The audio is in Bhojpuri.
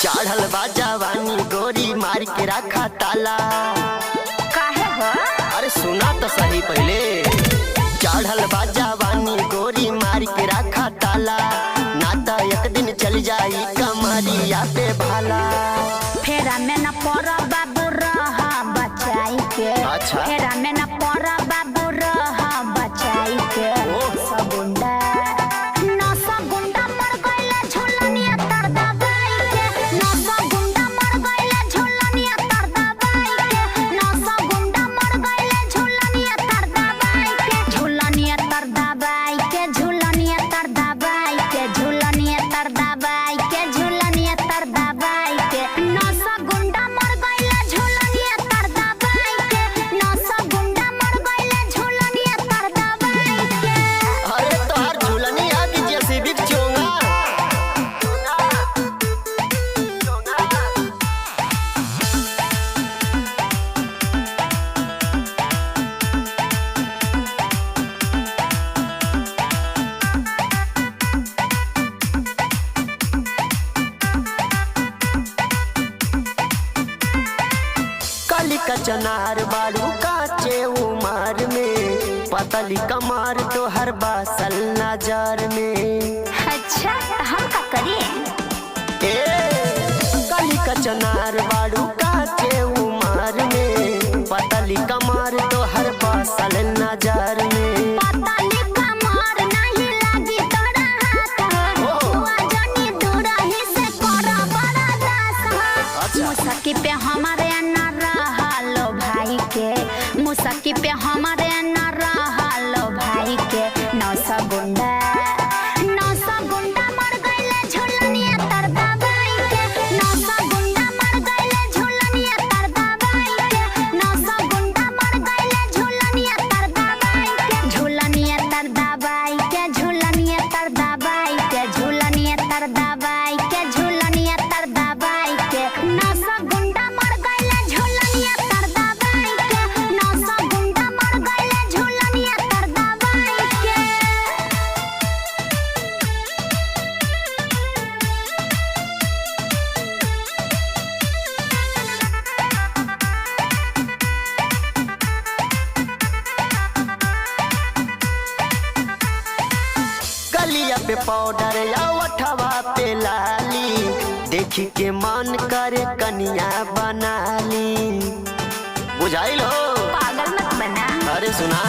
चढ़ल बा जवानी गोरी मार के रखा ताला। काहे हो? अरे सुना तो सही पहले। चढ़ल बा जवानी गोरी मार के रखा ताला, ना तो एक दिन चल जाई कमरिया पे भाला। फेरा में न पड़ा बाबू रहा बचाई के। अच्छा। फेरा में न पड़ा बाबू रहा बचाई के। सगुंडा नौसा गुंडा मर गइले झूलनिया तर दबाई के। नौसा गुंडा मर गइले झूलनिया तर दबाई के। नौसा गुंडा मर गइले झूलनिया तर दबाई के। झूलनिया तर दबाई के। झूलनिया तर दबाई के। झूलनिया तर दबाई के। झूलनिया तर दबाई के। नौसा गुंडा मर गइले झूलनिया तर दबाई के। नौसा गुंडा मर गइले झूलनिया तर दबाई के। अरे तोहर झूलनिया की जैसी भी चोंगा। काली का चनार बाड़ू काचे उमर में, पतली कमर तो हर बासल नजर में। अच्छा हम का करिए? ए काली का चनार बाड़ू काचे उमर में, पतली कमर तो हर बासल नजर में। पतली कमर नहीं लागी तोरा हाथ हो। हुआ जनी दूरा ही से करा बड़ा दास हो। अच्छा। मुसकी पे हमारे न रहलो भाई के। मुसकी पे हमारे न रहलो भाई के। नौसा गुंडा नौसा गुंडा मर गइले झूलनिया तर दबाई के। नौसा गुंडा मर गइले झूलनिया तर दबाई के। नौसा गुंडा मर गइले झूलनिया तर दबाई के। झूलनिया तर दबाई के। झूलनिया तर दबाई के। झूलनिया तर दबाई के। झूलनिया तर दबाई के। नौसा गुंडा मर गइले झूलनिया तर दबाई के। नौसा गुंडा मर गइले झूलनिया तर दबाई के। गलिया पे पाउडर या वठवा पे लाली, देखी के मन करे कनिया बना ली। बुझाइल हो? पागल मत बना। अरे सुना